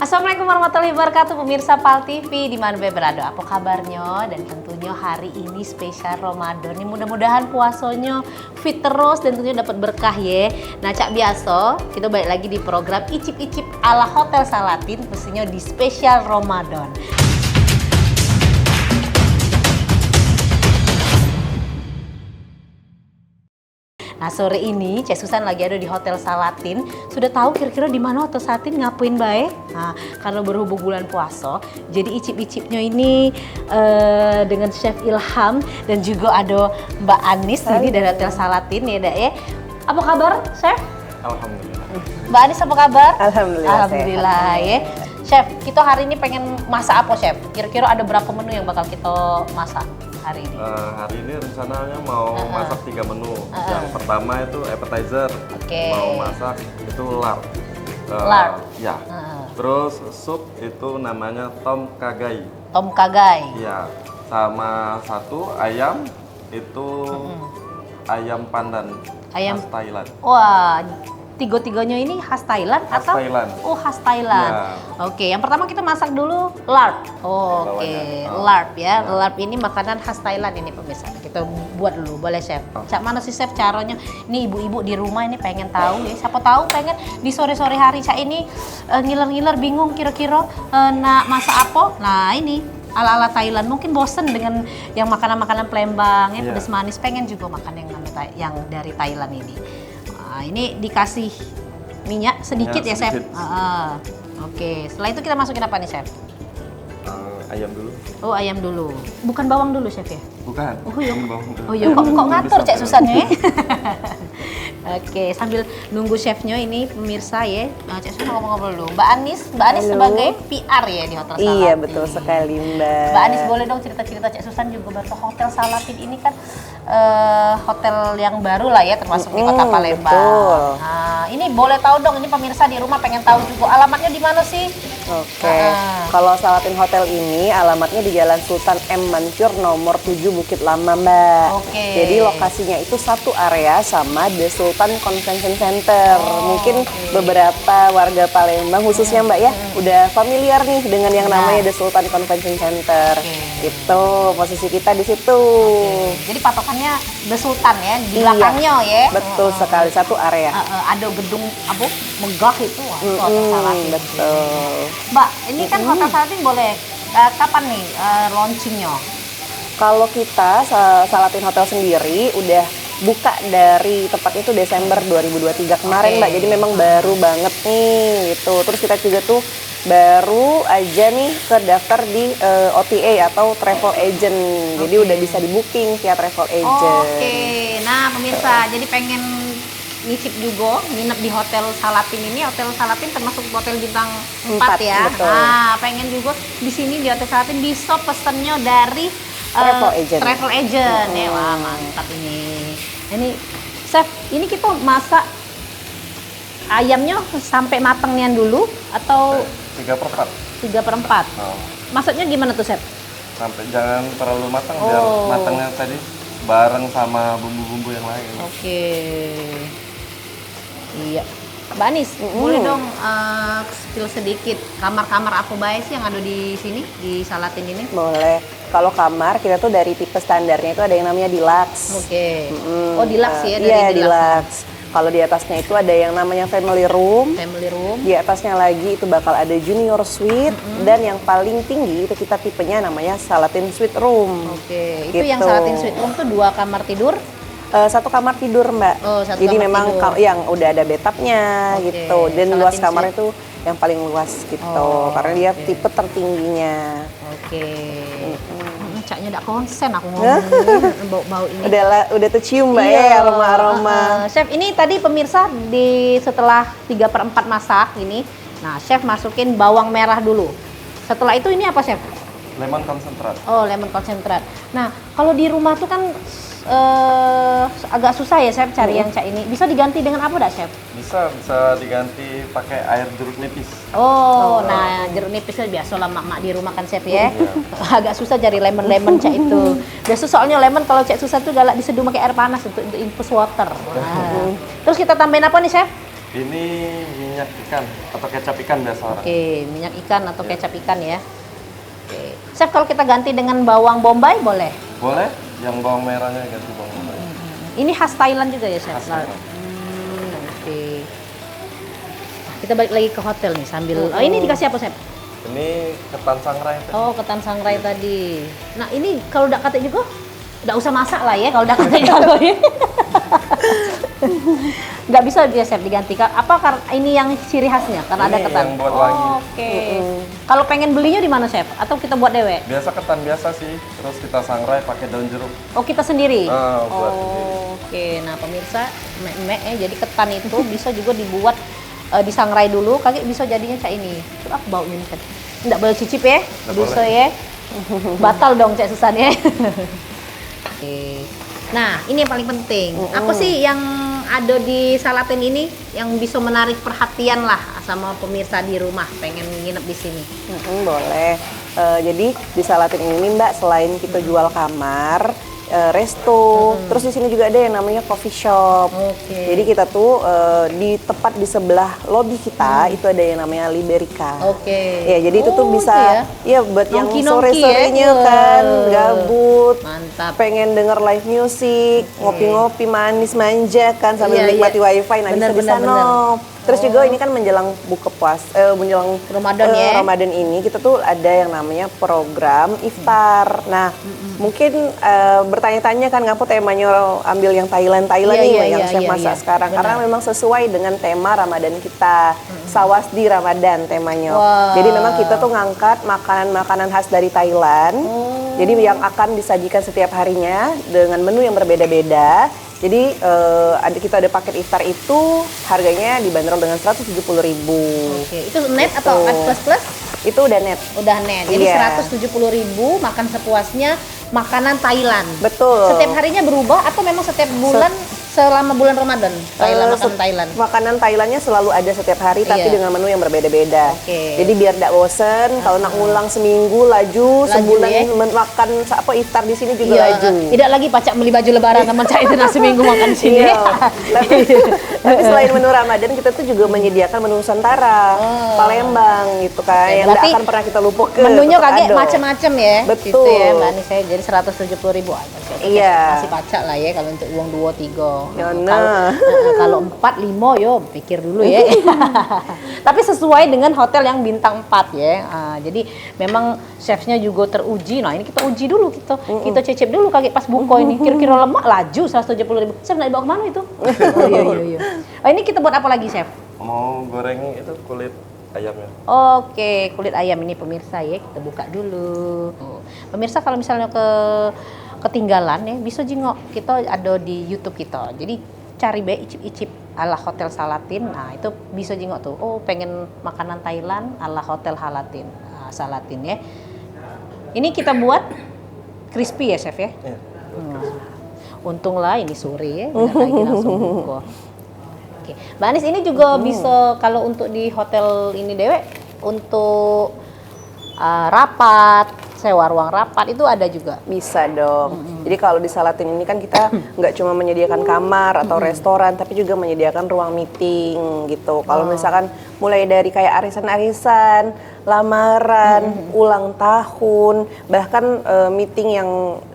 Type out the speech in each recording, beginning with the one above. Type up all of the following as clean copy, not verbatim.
Assalamualaikum warahmatullahi wabarakatuh pemirsa PAL TV di mana berada. Apa kabarnya? Dan tentunya hari ini spesial Ramadan. Ini mudah-mudahan puasanya fit terus dan tentunya dapat berkah ya. Nah, cak biasa kita balik lagi di program icip-icip ala Hotel Salatin, pastinya di spesial Ramadan. Nah, sore ini Cek Susan lagi ada di Hotel Salatin. Sudah tahu kira-kira di mana Hotel Salatin, ngapain bae? Nah, karena berhubung bulan puasa, jadi icip-icipnya ini dengan Chef Ilham dan juga ada Mbak Anis ini dari Hotel Salatin ya, Dak ya. Apa kabar, Chef? Alhamdulillah. Mbak Anis apa kabar? Alhamdulillah. Alhamdulillah ya. Chef, kita hari ini pengen masak apa, Chef? Kira-kira ada berapa menu yang bakal kita masak hari ini? Hari ini rencananya mau masak 3 menu. Yang pertama itu appetizer. Oke. Mau masak itu lard. Lard? Ya. Terus sup itu namanya tom kagai. Tom kagai. Ya. Sama satu ayam itu ayam pandan. Ayam khas Thailand. Wah, tiga-tiganya ini khas Thailand Khas atau? Thailand. Oh, khas Thailand. Ya. Oke, yang pertama kita masak dulu lard. Oh, oke, Bawahnya. lard ya. Ya. Lard ini makanan khas Thailand ini pemirsa. Kita buat dulu, boleh Chef? Cak mana sih Chef caranya? Ini ibu-ibu di rumah ini pengen tahu ya. Siapa tahu pengen di sore-sore hari Cak ini ngiler-ngiler bingung kira-kira nak masak apa? Nah, ini ala-ala Thailand, mungkin bosen dengan yang makanan-makanan Palembang ya, Iya. pedas manis, pengen juga makan yang dari Thailand ini. Nah, ini dikasih minyak sedikit ya, Chef. Sedikit. Oke, setelah itu kita masukin apa nih, Chef? Ayam dulu. Oh, ayam dulu. Bukan bawang dulu, Chef ya? Bukan. Oh iya. Ini bawang dulu. Oh iya, kok ngatur Bisa Cek pakai. Susannya ya? Oke, sambil nunggu chefnya ini pemirsa ya, Cek Susan ngomong-ngomong dulu. Mbak Anis Halo. sebagai PR ya di Hotel Salatin. Iya, betul sekali, Mbak. Mbak Anis boleh dong cerita-cerita Cek Susan juga bahwa Hotel Salatin ini kan hotel yang baru lah ya, termasuk di Kota Palembang. betul. Nah, ini boleh tahu dong, ini pemirsa di rumah pengen tahu juga alamatnya di mana sih? Oke, kalau Salatin Hotel ini alamatnya di Jalan Sultan M. Mansur nomor 7 Bukit Lama, Mbak. Oke. Jadi lokasinya itu satu area sama The Sultan Convention Center. Mungkin beberapa warga Palembang khususnya Mbak ya udah familiar nih dengan yang namanya The Sultan Convention Center. Itu posisi kita di situ. Jadi patokannya The Sultan ya, di Iya, belakangnya ya. Betul sekali, satu area. Ada gedung apa megah itu, wah, itu Hotel Salatin. Betul. Mbak, ini kan Hotel Salatin boleh kapan nih launchingnya? Kalau kita Salatin Hotel sendiri udah buka dari tepatnya itu Desember 2023 kemarin, Oke. Mbak. Jadi memang baru banget nih gitu. Terus kita juga tuh baru aja nih terdaftar di OTA atau travel agent. Jadi udah bisa di booking via travel agent. Oke, nah pemirsa, jadi pengen ngicip juga nginep di Hotel Salatin ini. Hotel Salatin termasuk hotel bintang 4 ya. Betul. Nah, pengen juga di sini di Hotel Salatin bisa pesennya dari Travel agent. Travel agent ya. Wah, mantap ini. Ini Chef, ini kita masak ayamnya sampai matang nian dulu atau 3/4. 3/4? Oh. Maksudnya gimana tuh, Chef? Sampai jangan terlalu matang biar Oh. matangnya tadi bareng sama bumbu-bumbu yang lain. Oke. Iya. Mbak Anis, boleh dong spill sedikit kamar-kamar apa bae sih yang ada di sini di Salatin ini? Boleh. Kalau kamar kita tuh dari tipe standarnya itu ada yang namanya deluxe. Oke. Oh, deluxe ya, dari Iya, deluxe. deluxe. Kalau di atasnya itu ada yang namanya family room. Family room. Di atasnya lagi itu bakal ada junior suite dan yang paling tinggi itu kita tipenya namanya Salatin Suite Room. Oke. Itu Gitu. yang Salatin Suite Room tuh 2 kamar tidur. Satu kamar tidur, Mbak. Oh, satu Jadi kamar memang tidur. yang udah ada bathtubnya Oke, gitu. Dan Salatin luas kamar Suite. itu yang paling luas gitu. Oh, Karena dia oke. tipe tertingginya. Oke. Caknya enggak konsen aku ngomong bau-bau ini. Udah tercium, Mbak Iya, ya aroma-aroma. Chef, ini tadi pemirsa setelah 3/4 masak ini, nah Chef masukin bawang merah dulu. Setelah itu ini apa, Chef? Lemon konsentrat. Oh, lemon konsentrat. Nah, kalau di rumah tuh kan agak susah ya, Chef, cari yang cak ini. Bisa diganti dengan apa dak, Chef? Bisa diganti pakai air jeruk nipis. Oh, nah jeruk nipis kan biasa lah mak-mak di rumah kan, Chef ya. Agak susah cari lemon cak itu. Biasa soalnya lemon kalau cak susah tuh galak diseduh pakai air panas untuk infus water. Nah. Terus kita tambahin apa nih, Chef? Ini minyak ikan atau kecap ikan biasa orang. Oke, minyak ikan atau kecap ikan ya. Oke. Chef, kalau kita ganti dengan bawang bombay boleh? Boleh, yang bawang merahnya ganti bawang bombay. Ini khas Thailand juga ya, Chef? Khas Thailand. Oke. Nah, kita balik lagi ke hotel nih sambil. Oh, ini dikasih apa, Chef? Ini ketan sangrai. Oh, ketan sangrai tadi. Nah, ini kalau udah kate juga nggak usah masak lah ya kalau udah kate kalau ya. Nggak bisa dia Chef diganti. Apa karena ini yang ciri khasnya karena ada Ini ketan. yang buat wangi. Oke. Kalau pengen belinya di mana, Chef? Atau kita buat dewek? Biasa ketan biasa sih, terus kita sangrai pakai daun jeruk. Oh, kita sendiri? Buat Oke. Nah, pemirsa, mek ya. Jadi ketan itu bisa juga dibuat disangrai dulu, kaki bisa jadinya cak ini. Coba aku baunya nih, Chef. Nggak boleh cicip ya? Nggak Bisa boleh. ya? Batal dong Cak Susan ya. Oke. Nah, ini yang paling penting. Apa sih yang ada di Salatin ini yang bisa menarik perhatian lah sama pemirsa di rumah pengen nginep di sini? Boleh. Jadi di Salatin ini Mbak, selain kita jual kamar, resto, terus di sini juga ada yang namanya coffee shop. Oke. Jadi kita tuh di tepat di sebelah lobby kita itu ada yang namanya Liberica. Oke. Ya, jadi itu tuh Oh, bisa itu ya buat yang Nongki-nongki sore-sorenya ya. kan Wah. gabut, Mantap. pengen denger live music, ngopi-ngopi manis manja kan sambil Iya, menikmati iya. wifi, nah Bener, bisa di bener, sana. Terus juga ini kan menjelang buka menjelang Ramadan ya. Ramadan ini kita tuh ada yang namanya program iftar. Nah, mungkin bertanya-tanya kan ngapa temanya ambil yang Thailand Iya, nih iya, yang iya, chef iya, masak iya. sekarang Benar. karena memang sesuai dengan tema Ramadan kita. Sawasdi Ramadan temanya. Wah. Jadi memang kita tuh ngangkat makanan-makanan khas dari Thailand. Jadi yang akan disajikan setiap harinya dengan menu yang berbeda-beda. Jadi kita ada paket iftar itu harganya dibanderol dengan 170.000. Oke. Itu net atau plus? Itu udah net. Udah net. Jadi Iya. 170.000 makan sepuasnya makanan Thailand. Betul. Setiap harinya berubah atau memang setiap bulan selama bulan Ramadan makan Thailand? Makanan Thailandnya selalu ada setiap hari tapi Iya. dengan menu yang berbeda-beda. Oke. Jadi biar tidak bosen, kalau nak ngulang seminggu laju sebulan ya. makan iftar di sini juga laju. Tidak lagi pacak beli baju lebaran teman Cak itu nasi minggu makan di sini. Iya. tapi selain menu Ramadan kita tuh juga menyediakan menu Nusantara, Palembang gitu kan, Oke, yang tidak berarti akan pernah kita lupakan. Menunya tetap kaget ada. macam-macam ya. Betul. Gitu ya Mbak Anis, jadi 170.000 aja. Iya. Masih pacak lah ya kalau untuk uang 2 3. Ya, Kalau 4 5 yo pikir dulu ya. Tapi sesuai dengan hotel yang bintang 4 ya. Jadi memang chefnya juga teruji. Nah, ini kita uji dulu kita cicip dulu kaget pas buka ini. Kira-kira lemak laju 170.000. Chef nak dibawa kemana itu? Oh iya. Oh, ini kita buat apa lagi, Chef? Mau goreng itu kulit ayamnya. Oke, kulit ayam ini pemirsa ya, kita buka dulu. Pemirsa kalau misalnya ketinggalan ya, bisa jengok kita ada di YouTube kita. Jadi cari icip-icip ala Hotel Salatin. Nah, itu bisa jengok tuh. Oh, pengen makanan Thailand ala Hotel Salatin ya. Ini kita buat crispy ya, Chef ya. Iya. Untunglah ini sore ya, bentar lagi langsung buka. Oke, Mbak Anis ini juga bisa kalau untuk di hotel ini dewek untuk rapat, sewa ruang rapat itu ada juga. Bisa dong. Jadi kalau di Salatin ini kan kita nggak cuma menyediakan kamar atau restoran, tapi juga menyediakan ruang meeting gitu. Kalau misalkan mulai dari kayak arisan-arisan, lamaran, ulang tahun, bahkan meeting yang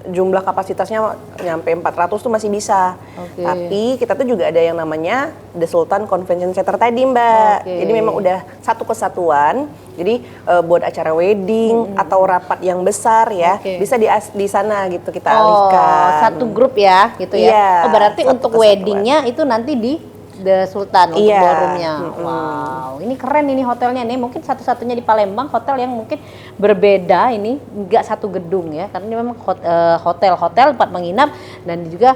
jumlah kapasitasnya nyampe 400 tuh masih bisa. Oke. Tapi kita tuh juga ada yang namanya The Sultan Convention Center tadi, Mbak. Oke. Jadi memang udah satu kesatuan. Jadi buat acara wedding atau rapat yang besar ya, Oke. bisa di sana gitu kita alihkan. Satu grup ya, gitu ya. Iya, Oh, berarti satu untuk kesatuan. weddingnya itu nanti di The Sultan untuk Iya. ballroomnya. Wow, ini keren ini hotelnya nih. Mungkin satu-satunya di Palembang hotel yang mungkin berbeda ini, nggak satu gedung ya, karena ini memang hotel tempat menginap dan juga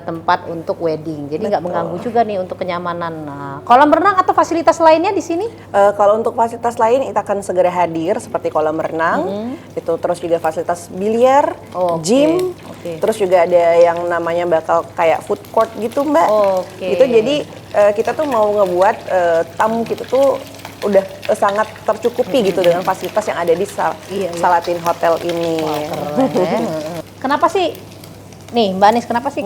tempat untuk wedding. Jadi nggak mengganggu juga nih untuk kenyamanan. Nah, kolam renang atau fasilitas lainnya di sini? Kalau untuk fasilitas lain kita akan segera hadir seperti kolam renang, itu terus juga fasilitas biliar, Oh, oke. gym, Oke. terus juga ada yang namanya bakal kayak food court gitu, Mbak. Oke. Gitu, jadi kita tuh mau ngebuat tamu kita tuh udah sangat tercukupi gitu dengan fasilitas yang ada di Iya, iya. Salatin Hotel ini. Keren ya. Kenapa sih nih Mbak Anis, kenapa sih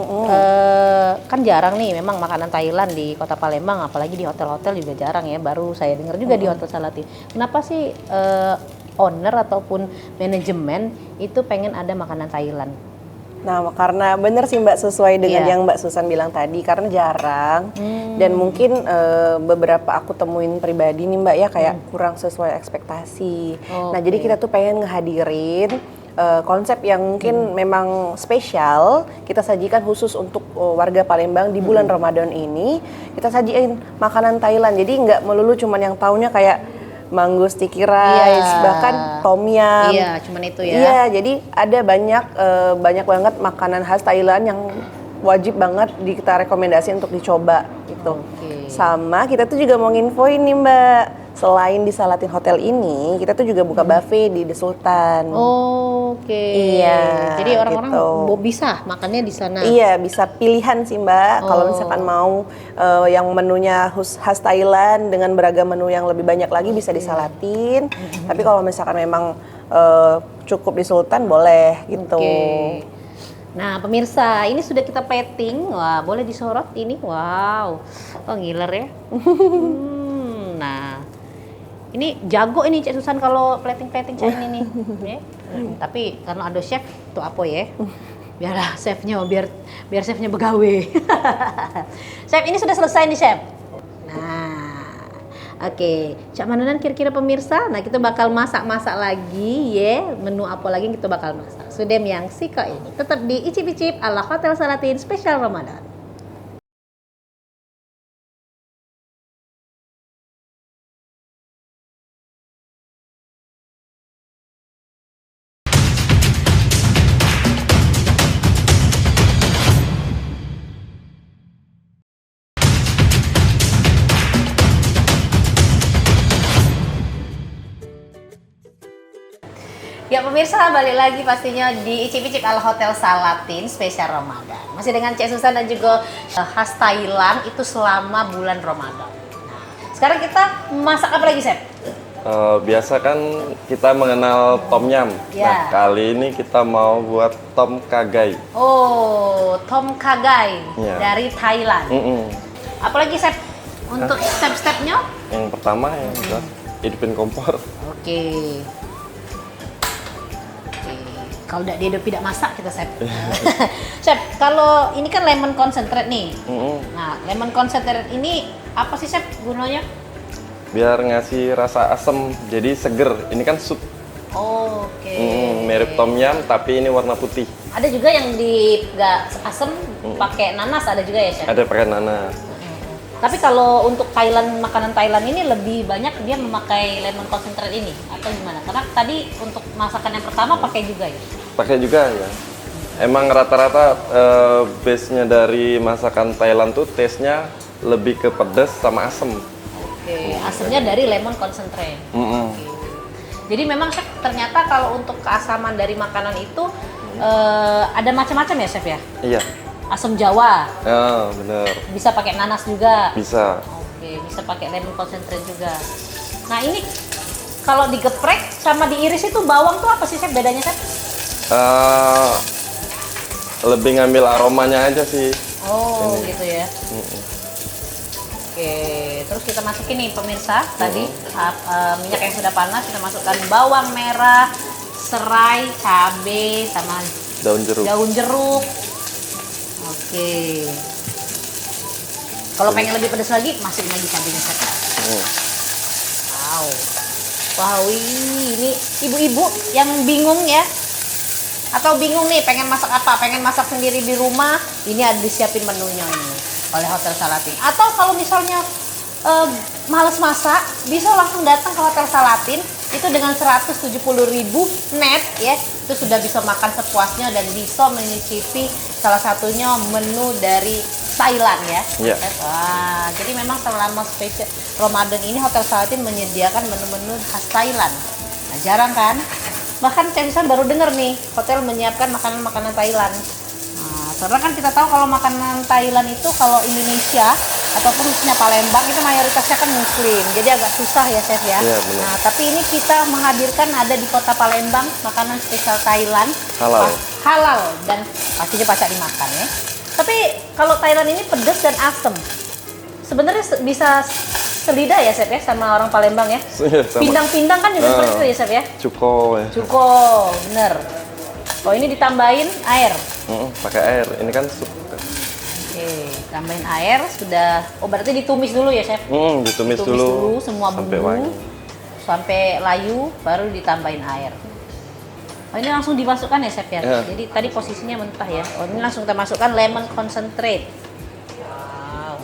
kan jarang nih memang makanan Thailand di Kota Palembang, apalagi di hotel-hotel juga jarang ya. Baru saya dengar juga di Hotel Salatin. Kenapa sih owner ataupun manajemen itu pengen ada makanan Thailand? Nah, karena bener sih Mbak, sesuai dengan yang Mbak Susan bilang tadi, karena jarang dan mungkin beberapa aku temuin pribadi nih Mbak ya, kayak kurang sesuai ekspektasi. Nah, jadi kita tuh pengen ngehadirin konsep yang mungkin memang spesial, kita sajikan khusus untuk warga Palembang di bulan Ramadan ini. Kita sajiin makanan Thailand, jadi nggak melulu cuman yang taunya kayak mango sticky rice, bahkan tom yum. Iya, cuman itu ya. Iya, jadi ada banyak banget makanan khas Thailand yang wajib banget kita rekomendasi untuk dicoba gitu. Sama kita tuh juga mau nginfoin nih Mbak, selain di Salatin Hotel ini, kita tuh juga buka buffet di The Sultan. Iya. Jadi orang-orang gitu. bisa makannya di sana. Iya, bisa pilihan sih Mbak. Kalau misalkan mau yang menunya khas Thailand dengan beragam menu yang lebih banyak lagi bisa di Salatin. Tapi kalau misalkan memang cukup di Sultan boleh gitu. Nah pemirsa, ini sudah kita plating. Wah, boleh disorot ini. Wow, oh ngiler ya. Nah, ini jago ini Cek Susan kalau plating-plating Cek ini nih. Tapi karena ada chef tuh apa ya? Biarlah chefnya, biar chefnya begawe. Chef, ini sudah selesai nih Chef. Nah, oke. Cak Mananan kira-kira pemirsa, nah kita bakal masak-masak lagi ya. Menu apa lagi yang kita bakal masak? Sudem yang siko ini tetap di Icip-icip ala Hotel Salatin spesial Ramadan. Ya pemirsa, balik lagi pastinya di Icip-icip ala Hotel Salatin spesial Ramadan. Masih dengan Cek Susan dan juga khas Thailand itu selama bulan Ramadan. Nah, sekarang kita masak apa lagi, Chef? Biasa kan kita mengenal tom yum. Nah, kali ini kita mau buat tom kagai. Oh, tom kagai dari Thailand. Apalagi, Chef, untuk step-stepnya? Yang pertama yang jelas hidupin kompor. Oke. Kalau dia tidak masak kita Chef. Chef, kalau ini kan lemon concentrate nih. Nah, lemon concentrate ini apa sih Chef gunanya? Biar ngasih rasa asam, jadi seger. Ini kan sup. Mirip tom yum tapi ini warna putih. Ada juga yang nggak asam pakai nanas, ada juga ya Chef? Ada pakai nanas. Tapi kalau untuk Thailand, makanan Thailand ini lebih banyak dia memakai lemon concentrate ini atau gimana? Karena tadi untuk masakan yang pertama pakai juga ya? Pakai juga ya. Emang rata-rata base-nya dari masakan Thailand tuh taste-nya lebih ke pedas sama asem. Asemnya dari lemon concentrate. Jadi memang Chef, ternyata kalau untuk keasaman dari makanan itu ada macam-macam ya Chef ya? Iya. Asam Jawa. Ya, bener. Bisa pakai nanas juga. Bisa. Bisa pakai lemon concentrate juga. Nah ini kalau digeprek sama diiris itu bawang tuh apa sih Chef bedanya Chef? Lebih ngambil aromanya aja sih. Gitu ya. Oke, terus kita masukin nih pemirsa tadi minyak yang sudah panas, kita masukkan bawang merah, serai, cabai, sama daun jeruk. Oke. Kalau pengen lebih pedas lagi, masukin lagi cabenya Chef. Wow, ini ibu-ibu yang bingung ya, atau bingung nih pengen masak apa, pengen masak sendiri di rumah, ini ada disiapin menunya ini oleh Hotel Salatin. Atau kalau misalnya males masak, bisa langsung datang ke Hotel Salatin. Itu dengan 170.000 net ya, itu sudah bisa makan sepuasnya dan bisa menyicipi salah satunya menu dari Thailand ya. Wah, jadi memang selama spesial Ramadan ini Hotel Salatin menyediakan menu-menu khas Thailand. Nah, jarang kan? Bahkan Cek Susan baru dengar nih, hotel menyiapkan makanan-makanan Thailand. Nah, karena kan kita tahu kalau makanan Thailand itu kalau Indonesia ataupun khususnya Palembang itu mayoritasnya kan Muslim, jadi agak susah ya Chef ya. Nah, tapi ini kita menghadirkan ada di kota Palembang makanan spesial Thailand. Halal. halal dan pastinya pacak dimakan ya. Tapi kalau Thailand ini pedas dan asem. Sebenarnya bisa selidah ya, Chef ya, sama orang Palembang ya. Iya, sama. Pindang-pindang kan juga seperti itu ya, Chef ya. Cuko ya. Cuko, bener. Oh ini ditambahin air. Pakai air. Ini kan sup. Oke, tambahin air sudah. Oh berarti ditumis dulu ya, Chef? Ditumis dulu semua sampai bumbu wangi. sampai layu, baru ditambahin air. Oh ini langsung dimasukkan ya, Chef ya? Ya. Jadi tadi posisinya mentah ya. Oh ini langsung kita masukkan lemon concentrate. Wow.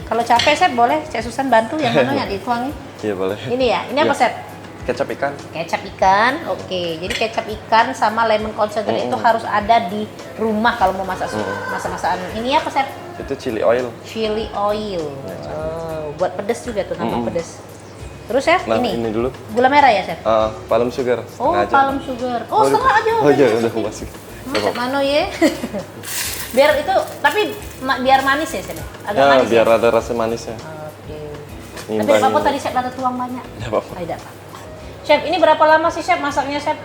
Kalau capek, Chef, boleh Cek Susan bantu yang mana yang dituangin? Iya boleh. Ini ya, ini apa, Iya. Chef? Kecap ikan. Kecap ikan, oke. Jadi kecap ikan sama lemon concentrate itu harus ada di rumah kalau mau masak masak-masakan. Ini apa, Chef? Itu chili oil. Chili oil. Oh, buat pedes juga tuh, nambah pedes. Terus, Chef, Nah, ini ini dulu. gula merah ya, Chef? Palm sugar. Oh, Setengah aja. palm sugar. Oh, setengah aja. Oh iya, udah masuk. Cek mano ya. Biar itu, tapi biar manis ya, Chef? Agak Ya, manis biar ya? ada rasa manisnya. Oke. Tapi Ngimbangin. apa tadi Chef ada tuang banyak? Nggak apa-apa. Tidak apa. Chef, ini berapa lama sih, Chef, masaknya, Chef?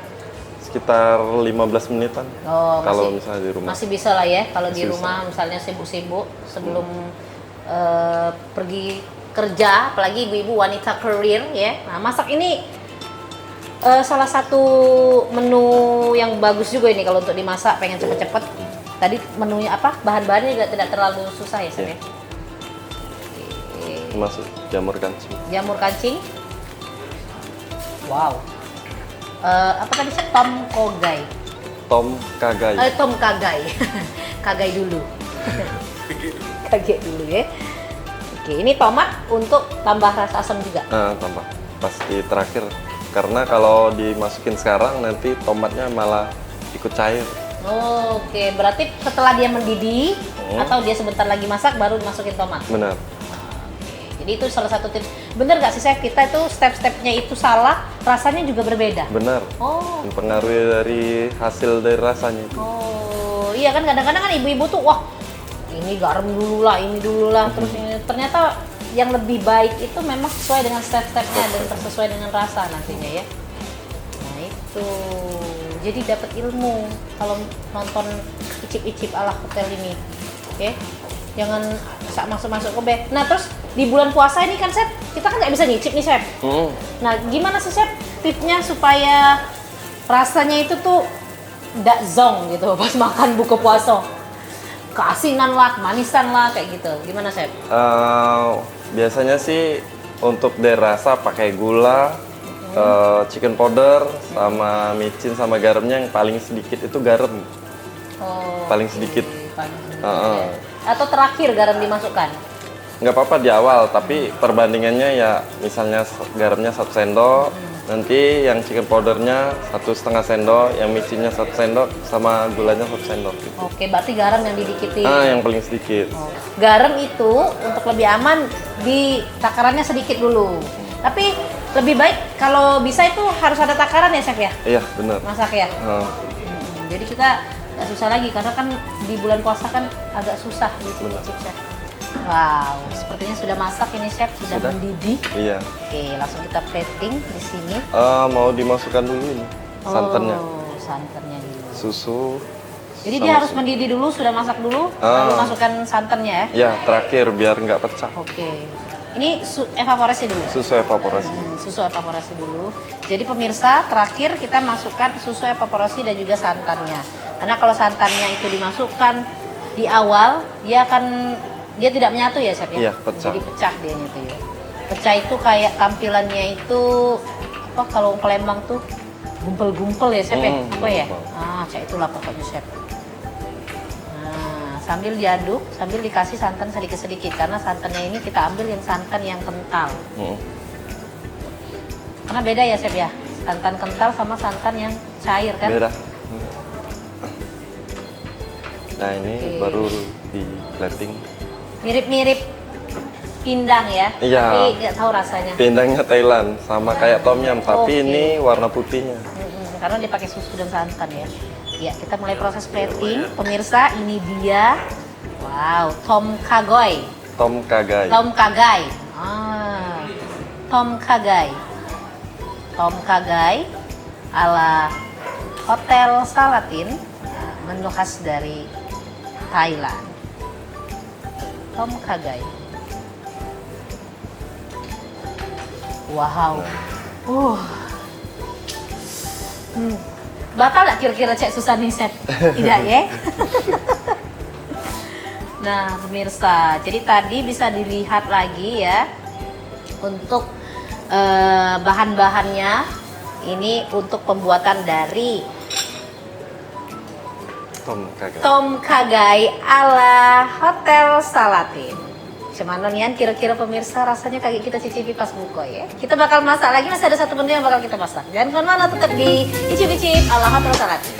Sekitar 15 menitan. Oh, Kalau misalnya di rumah. masih bisa lah ya kalau di Masih rumah misalnya sibuk-sibuk sebelum pergi kerja, apalagi ibu-ibu wanita karir ya. Nah, masak ini salah satu menu yang bagus juga ini kalau untuk dimasak pengen cepet-cepet. Tadi menunya apa? Bahan-bahannya juga tidak terlalu susah ya, Chef ya. Iya. Masuk jamur kancing. Jamur kancing. Wow. Apa tadi Chef? Tom kogai. Tom kagai. Tom kagai. Kagai dulu. Kagai dulu ya. Oke, ini tomat untuk tambah rasa asam juga. Tambah. Pasti terakhir. Karena kalau dimasukin sekarang nanti tomatnya malah ikut cair. Oh, oke, berarti setelah dia mendidih atau dia sebentar lagi masak baru dimasukin tomat. Benar. Jadi itu salah satu tips. Bener nggak sih, Chef? Kita itu step-stepnya itu salah, rasanya juga berbeda. Benar. Oh, Mempengaruhi dari hasil dari rasanya. oh, iya kan kadang-kadang kan ibu-ibu tuh wah ini garam dulu lah, ini dulu lah, terus ini ternyata yang lebih baik itu memang sesuai dengan step-stepnya dan sesuai dengan rasa nantinya ya. Nah itu, jadi dapat ilmu kalau nonton icip-icip ala hotel ini, oke? Jangan masuk-masuk ke bed. Nah terus di bulan puasa ini kan, Chef, kita kan nggak bisa nyicip nih, Chef. Nah gimana sih, Chef, tipsnya supaya rasanya itu tuh nggak zong gitu pas makan buka puasa? Keasinan lah, manisan lah, kayak gitu. Gimana, Chef? Biasanya sih untuk dari rasa pakai gula, chicken powder, sama micin sama garamnya yang paling sedikit itu garam. Oh, Paling sedikit. paling sedikit ya. Atau terakhir garam dimasukkan? Nggak apa-apa di awal, tapi perbandingannya ya misalnya garamnya 1 sendok, nanti yang chicken powdernya 1,5 sendok, yang micinnya 1 sendok, sama gulanya 1 sendok. Gitu. Oke, berarti garam yang didikitin. Yang paling sedikit. Oh. Garam itu untuk lebih aman di takarannya sedikit dulu. Tapi lebih baik kalau bisa itu harus ada takaran ya, Chef ya? Iya, benar. Masak ya? Jadi kita nggak susah lagi karena kan di bulan puasa kan agak susah gitu, Chef. Wow, sepertinya sudah masak ini, Chef, sudah mendidih. Iya. Oke, langsung kita plating di sini. Mau dimasukkan dulu ini santannya. Oh, santannya dulu. Susu. Jadi sama dia harus susu. mendidih dulu, sudah masak dulu, lalu masukkan santannya ya? Ya, terakhir biar nggak pecah. Oke. Ini evaporasi dulu? Susu evaporasi. Susu evaporasi dulu. Jadi pemirsa, terakhir kita masukkan susu evaporasi dan juga santannya. Karena kalau santannya itu dimasukkan di awal, dia tidak menyatu ya, Chef ya? Iya, pecah. Jadi pecah dia itu ya. Pecah itu kayak tampilannya itu apa kalau Palembang tuh gumpel-gumpel ya, Chef ya? Apa ya? Kayak itulah pokoknya, Chef. Nah, sambil diaduk, sambil dikasih santan sedikit-sedikit karena santannya ini kita ambil yang santan yang kental. Karena beda ya, Chef ya? Santan kental sama santan yang cair kan? Beda. Nah, ini Oke. baru di plating. Mirip-mirip pindang ya? Iya. Tapi nggak tahu rasanya. Pindangnya Thailand sama kayak tom yum, tapi Oke. ini warna putihnya. Karena dipakai susu dan santan ya. Ya, kita mulai proses plating. Pemirsa, ini dia. Wow, tom kagoy. Tom kagai. Tom kagai. Tom kagai. Tom kagai ala Hotel Salatin. menu khas dari Thailand. Tom kha gai. Wow. Batal nggak kira-kira Cek Susan nih, Chef? Tidak ya? Nah, pemirsa, jadi tadi bisa dilihat lagi ya untuk bahan-bahannya. Ini untuk pembuatan dari Tom kha gai ala Hotel Salatin. Cuman nian kira-kira pemirsa rasanya kayak kita cicipi pas buka ya. Kita bakal masak lagi, masih ada satu menu yang bakal kita masak. Jangan kemana-mana, tetap di icip-icip ala Hotel Salatin.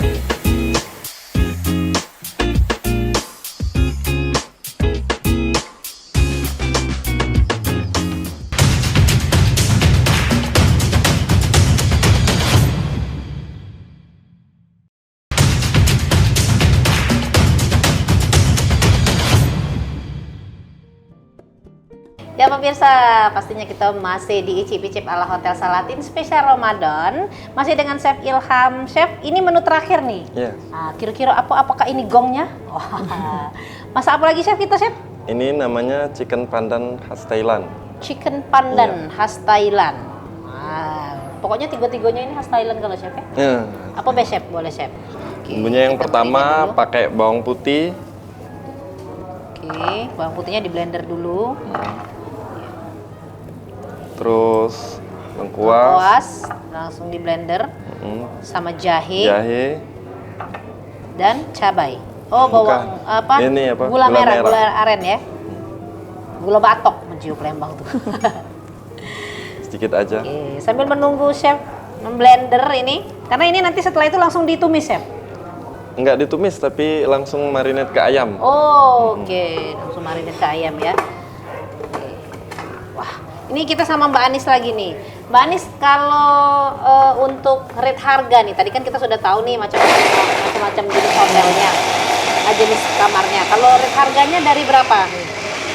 Ya pemirsa, pastinya kita masih di icip-icip ala Hotel Salatin spesial Ramadan. Masih dengan Chef Ilham. Chef, ini menu terakhir nih. Iya. Nah, kira-kira apakah ini gongnya? Wah. Masak apa lagi Chef kita, Chef? Ini namanya chicken pandan khas Thailand. Chicken pandan khas Thailand. Nah, pokoknya tiga-tiganya ini khas Thailand kalau Chef ya? Ya. Apa be Chef? Boleh Chef. Oke, Bumbunya yang kita pertama blender dulu. pakai bawang putih. Oke, bawang putihnya di blender dulu. Terus lengkuas, Lengkuas langsung di blender sama jahe dan cabai. Oh, bawang Bukan. apa? Ini apa? Gula Gula merah, merah. gula aren ya. Gula batok mencium Lembang tuh. sedikit aja. Oke, sambil menunggu Chef memblender ini, karena ini nanti setelah itu langsung ditumis Chef. Enggak ditumis tapi langsung marinate ke ayam. Oh, oke, langsung marinate ke ayam ya. Oke. Wah, ini kita sama Mbak Anis lagi nih. Mbak Anis, kalau untuk rate harga nih, tadi kan kita sudah tahu nih macam-macam jenis hotelnya, jenis kamarnya. Kalau rate harganya dari berapa?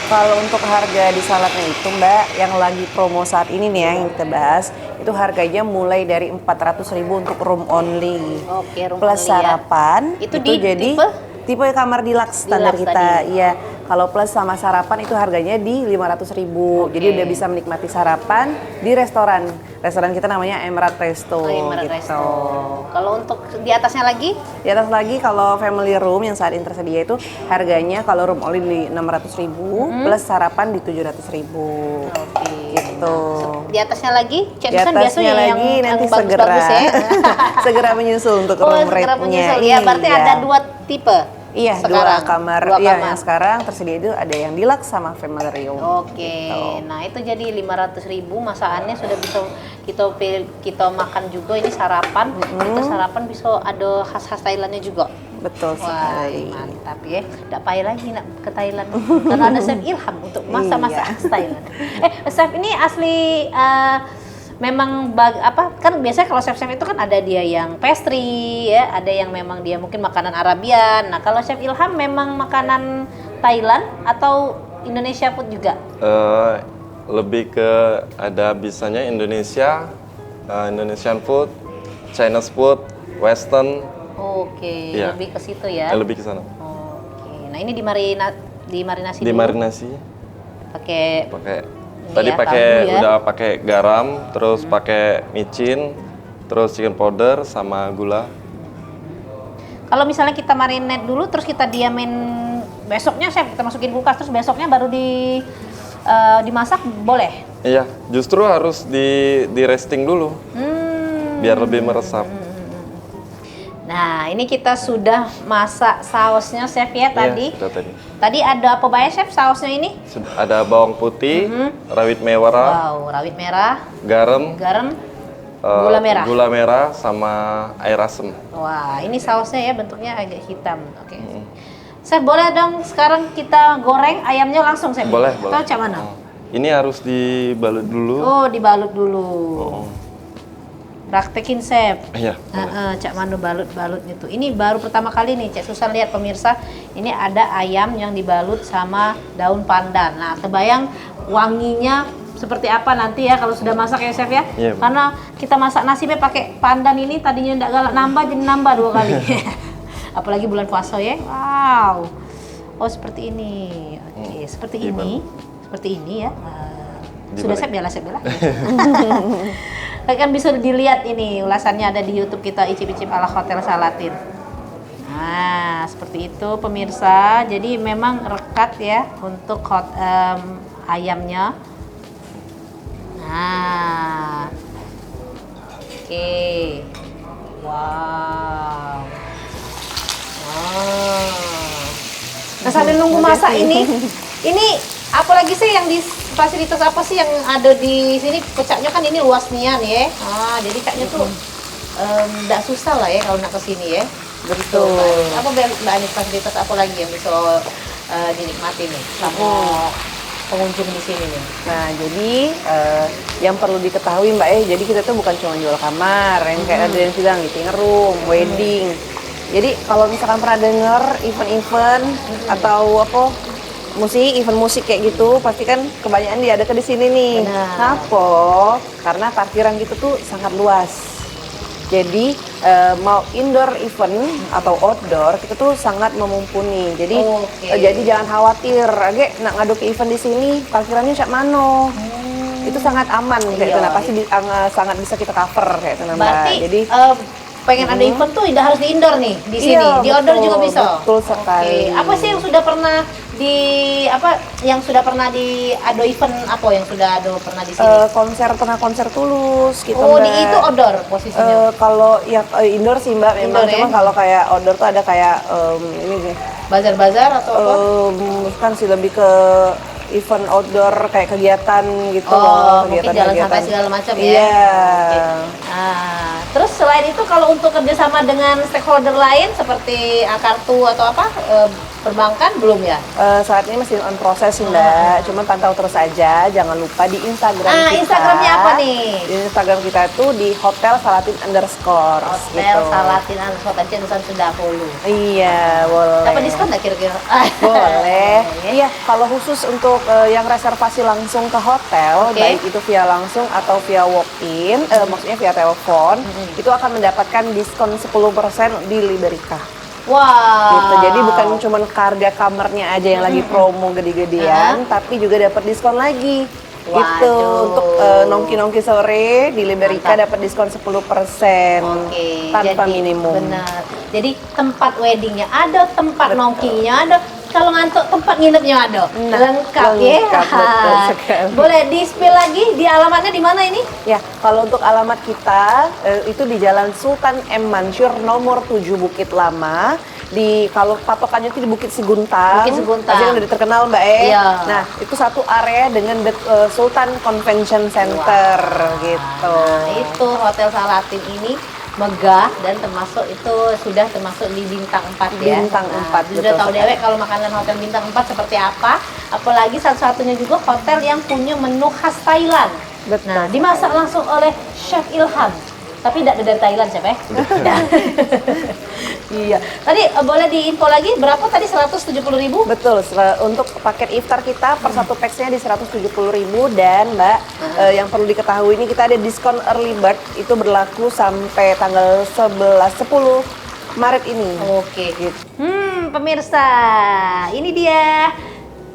Kalau untuk harga di Salatnya itu Mbak, yang lagi promo saat ini nih ya, yang kita bahas, itu harganya mulai dari 400.000 untuk room only. Oke, room plus only ya. sarapan. Itu di jadi tipe kamar deluxe standar Deluxe kita. tadi. Iya. Kalau plus sama sarapan itu harganya di 500.000. Oke. Jadi udah bisa menikmati sarapan di restoran. Restoran kita namanya Emerald Resto. Oh, Emerald gitu. Resto. Kalau untuk di atasnya lagi? Di atas lagi kalau family room yang saat ini tersedia itu harganya kalau room only di 600.000 plus sarapan di 700.000. Oke. Gitu. Di atasnya lagi? Cek Di Susan atasnya biasanya lagi yang nanti bagus-bagus segera ya. segera menyusul untuk Oh, room segera rate-nya. menyusul. Ya, berarti Iya. ada dua tipe. Iya, sekarang. dua kamar. Dua Iya, kamar. yang sekarang tersedia itu ada yang deluxe sama family room. Oke, Gitu. nah itu jadi 500.000 masakannya sudah bisa kita makan juga. Ini sarapan, kita sarapan bisa ada khas-khas Thailandnya juga. Betul Wah, sekali. mantap ya. Nggak payah lagi nak ke Thailand karena ada Chef Ilham untuk masak-masak Iya. khas Thailand. Chef ini asli memang kan biasanya kalau chef-chef itu kan ada dia yang pastry ya, ada yang memang dia mungkin makanan Arabian. Nah, kalau Chef Ilham memang makanan Thailand atau Indonesia food juga? Lebih ke ada bisanya Indonesia, Indonesian food, Chinese food, Western, Oke, Iya. lebih ke situ ya. lebih ke sana. Oke. Nah, ini dimarinasi dulu Dimarinasi, pakai pakai ini tadi ya, pakai kaldu ya. udah pakai garam, terus pakai micin, terus chicken powder sama gula. Kalau misalnya kita marinate dulu terus kita diamin besoknya Chef kita masukin kulkas terus besoknya baru dimasak boleh. Iya, justru harus di resting dulu biar lebih meresap. Nah, ini kita sudah masak sausnya Chef ya tadi. Iya, sudah tadi. Tadi ada apa banyak Chef sausnya ini? Sudah ada bawang putih, rawit merah, Wow, rawit merah, garam, garam, eh, gula merah sama air asam. Wah, ini sausnya ya bentuknya agak hitam. Oke. Chef boleh dong sekarang kita goreng ayamnya langsung Chef? Boleh, Atau boleh. macam mana? Ini harus dibalut dulu. Oh, dibalut dulu. Praktekin Chef. Iya, boleh. Cak Manu balut-balutnya tuh. Ini baru pertama kali nih Cak Susan lihat pemirsa. Ini ada ayam yang dibalut sama daun pandan. Nah, terbayang wanginya seperti apa nanti ya kalau sudah masak ya Chef ya? Iya, Bu. Karena kita masak nasinya pakai pandan ini tadinya enggak galak nambah jadi nambah 2 kali. Apalagi bulan puasa ya. Wow. Oh seperti ini. Oke, seperti ini. Seperti ini ya. Sudah siap ya, siap ya. Kan bisa dilihat ini ulasannya ada di YouTube kita icip-icip ala Hotel Salatin. Nah, seperti itu pemirsa. Jadi memang rekat ya untuk ayamnya. Nah. Oke. Wow. Nah, sambil nunggu masak ini apalagi sih yang di fasilitas apa sih yang ada di sini? Kecaknya kan ini luas nian ya. Jadi kayaknya tuh nggak susah lah ya kalau nak kesini ya. Betul. Apa Mbak Ani, fasilitas apa lagi yang bisa dinikmati nih sama pengunjung di sini nih? Nah, jadi yang perlu diketahui Mbak jadi kita tuh bukan cuma jual kamar, yang kayak ada yang bilang meeting room, wedding. Jadi kalau misalkan pernah denger event-event atau apa event musik kayak gitu, pasti kan kebanyakan diadakan di sini nih. Kenapa? Karena parkiran gitu tuh sangat luas. Jadi mau indoor event atau outdoor kita tuh sangat memumpuni. Jadi jadi jangan khawatir, nak ngadu ke event di sini parkirannya cak mano. Itu sangat aman kayak itu. Nah, pasti sangat bisa kita cover kayak itu. Berarti jadi pengen ada event tuh tidak harus di indoor nih di sini. Iya, di outdoor juga bisa. Betul sekali. Apa sih yang sudah pernah ado event apa yang sudah ado pernah di sini? Konser Tulus gitu. Di itu outdoor posisinya. Kalau yang indoor sih Mbak memang, cuma kalau kayak outdoor tuh ada kayak ini sih. Bazar-bazar atau apa? Bukan sih, lebih ke event outdoor kayak kegiatan gitu. Mungkin jalan santai segala macam ya. Iya. Terus selain itu kalau untuk kerjasama dengan stakeholder lain seperti kartu atau apa perbankan belum ya? Saat ini masih on proses sih Mbak. Cuman pantau terus aja. Jangan lupa di Instagram kita. Instagramnya apa nih? Di Instagram kita itu di Hotel Salatin _. Hotel Salatin _ tadi tulisan sudah follow. Iya, boleh. Dapat diskon nggak kira-kira? Boleh. Iya, kalau khusus untuk yang reservasi langsung ke hotel, baik itu via langsung atau via walk-in, maksudnya via telepon, itu akan mendapatkan diskon 10% di Liberica. Wah. Gitu. Jadi bukan cuma harga kamarnya aja yang lagi promo gede-gedean, tapi juga dapat diskon lagi. Itu untuk nongki-nongki sore di Liberica dapat diskon 10% tanpa minimum. Benar. Jadi tempat weddingnya ada, tempat nongkinya ada. Kalau ngantuk tempat nginepnya ada. Lengkap ya. Betul sekali. Boleh di-spill lagi di alamatnya di mana ini? Ya, kalau untuk alamat kita itu di Jalan Sultan M. Mansur nomor 7 Bukit Lama. Kalau patokannya itu di Bukit Siguntang. Bukit Siguntang. Pasti kan udah terkenal Mbak Iya. Nah, itu satu area dengan Sultan Convention Center gitu. Nah, itu Hotel Salatin ini megah dan sudah termasuk di bintang 4 ya. Bintang 4. Sudah tahu dewek kalau makanan hotel bintang 4 seperti apa. Apalagi satu-satunya juga hotel yang punya menu khas Thailand. Betul. Nah, dimasak langsung oleh Chef Ilham. Tapi tidak dari Thailand, Chef ya? Iya. Tadi boleh diinfo lagi berapa tadi 170.000? Betul. Untuk paket iftar kita per satu packsnya di 170.000 dan Mbak yang perlu diketahui ini kita ada diskon early bird itu berlaku sampai tanggal 10 Maret ini. Oke. Gitu. Pemirsa, ini dia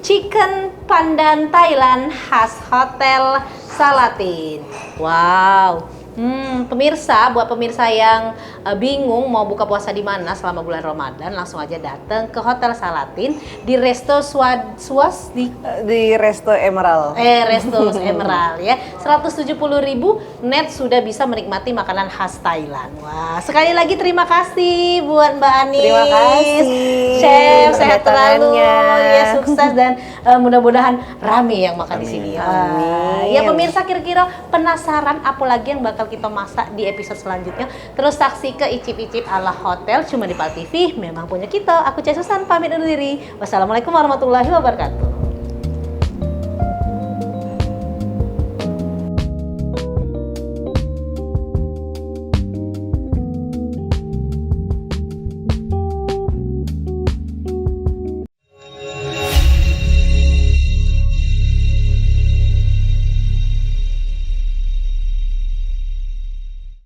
chicken pandan Thailand khas Hotel Salatin. Wow. Pemirsa, buat pemirsa yang bingung mau buka puasa di mana selama bulan Ramadan, langsung aja datang ke Hotel Salatin di Resto di Resto Emerald. Resto Emerald ya. 170.000 net sudah bisa menikmati makanan khas Thailand. Wah, sekali lagi terima kasih buat Mbak Anis. Terima kasih. Chef, sehat selalu. Ya, sukses dan mudah-mudahan rame yang makan di sini. Ya pemirsa, kira-kira penasaran apa lagi yang bakal kita masak di episode selanjutnya? Terus saksi ke icip-icip ala hotel cuma di PAL TV. Memang punya kita. Aku Cai Susan pamit undur diri. Wassalamualaikum warahmatullahi wabarakatuh.